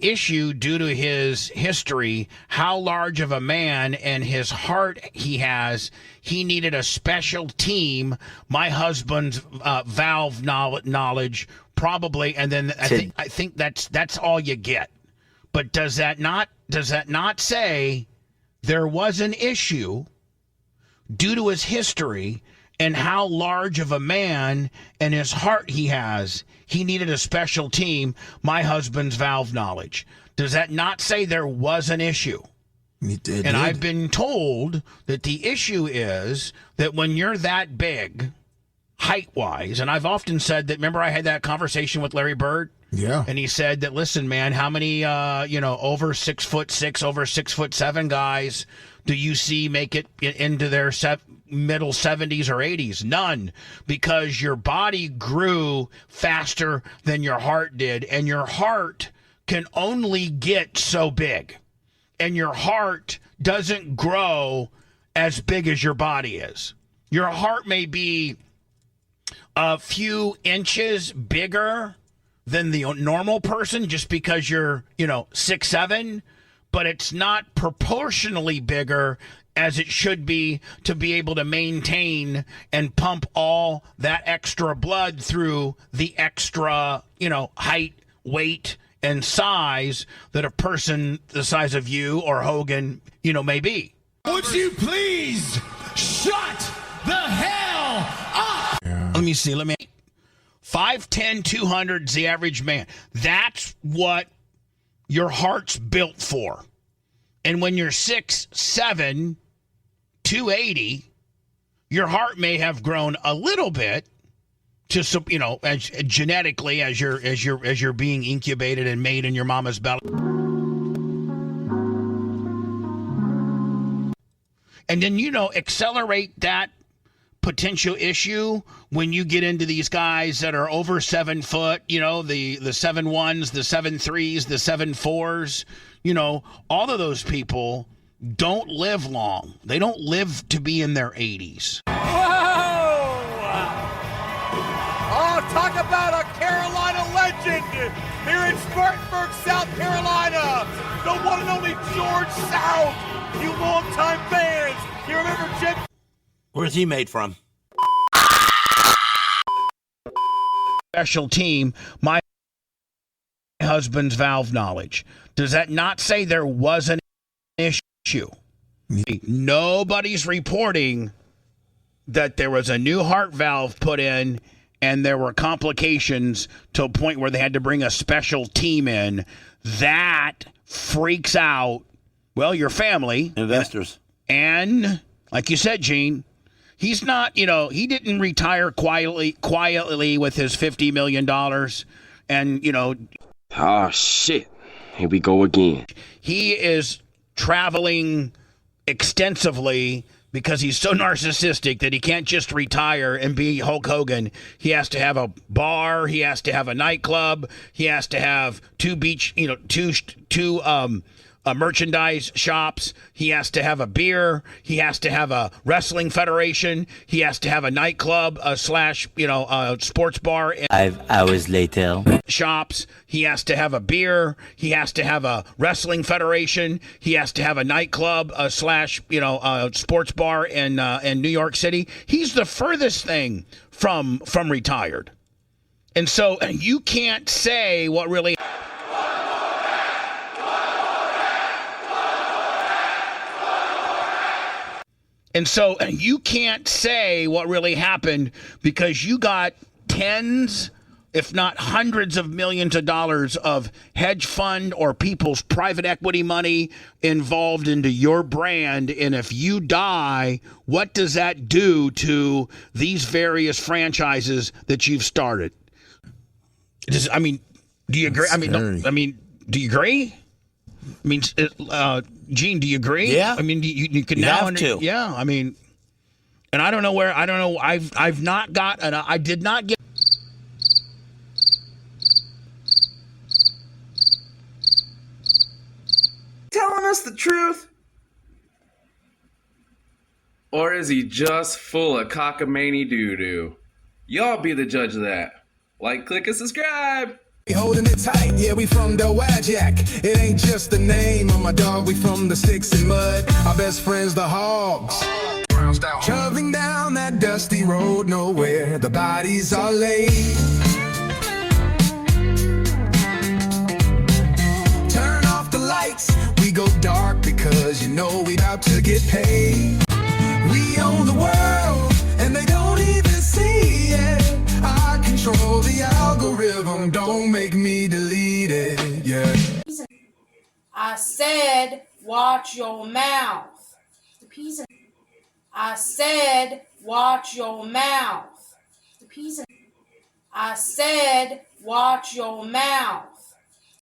issue due to his history, how large of a man and his heart he has. He needed a special team. My husband's valve knowledge probably, and then I think that's all you get. But does that not say there was an issue due to his history and how large of a man and his heart he has? He needed a special team. My husband's valve knowledge. Does that not say there was an issue? And I've been told that the issue is that when you're that big, height-wise, and I've often said that, remember I had that conversation with Larry Bird? Yeah. And he said that, listen, man, how many, over 6'6", over 6'7" guys do you see make it into their middle 70s or 80s? None, because your body grew faster than your heart did, and your heart can only get so big, and your heart doesn't grow as big as your body is. Your heart may be a few inches bigger than the normal person just because you're, 6'7", but it's not proportionally bigger as it should be to be able to maintain and pump all that extra blood through the extra, height, weight, and size that a person the size of you or Hogan, may be. Would you please shut the hell up? Yeah. Let me see. 5'10", 200 is the average man. That's what your heart's built for. And when you're 6'7", 280, your heart may have grown a little bit to, as genetically as you're being incubated and made in your mama's belly. And then, accelerate that potential issue when you get into these guys that are over 7 foot, the 7'1s, the 7'3s, the 7'4s, all of those people don't live long. They don't live to be in their 80s. Whoa! Oh, talk about a Carolina legend here in Spartanburg, South Carolina. The one and only George South. You longtime fans, you remember Jim? Where's he made from? Special team, my husband's valve knowledge. Does that not say there was an issue? Nobody's reporting that there was a new heart valve put in and there were complications to a point where they had to bring a special team in. That freaks out, your family. Investors. And, like you said, Gene, he's not, he didn't retire quietly with his $50 million and, Oh, shit. Here we go again. He is traveling extensively because he's so narcissistic that he can't just retire and be Hulk Hogan. He has to have a bar. He has to have a nightclub. He has to have two merchandise shops. He has to have a beer. He has to have a wrestling federation. He has to have a nightclub slash sports bar. 5 hours later. Shops. He has to have a beer. He has to have a wrestling federation. He has to have a nightclub slash sports bar in New York City. He's the furthest thing from retired, and so you can't say what really. And so you can't say what really happened because you got tens, if not hundreds of millions of dollars of hedge fund or people's private equity money involved into your brand. And if you die, what does that do to these various franchises that you've started? Do you agree? Do you agree? Gene, do you agree? Yeah. You can you now have to. Yeah. And I don't know where. I don't know. I've not got. And I did not get. Telling us the truth? Or is he just full of cockamamie doo-doo? Y'all be the judge of that. Like, click, and subscribe. We holding it tight, yeah, we from the Wajak. It ain't just the name of my dog, we from the sticks and mud. Our best friends, the hogs. Shoving down that dusty road nowhere, the bodies are laid. Turn off the lights, we go dark because you know we about to get paid. We own the world, and they don't even see it. I control the algorithm, don't make me delete it, yeah. I said, watch your mouth. I said, watch your mouth. I said, watch your mouth.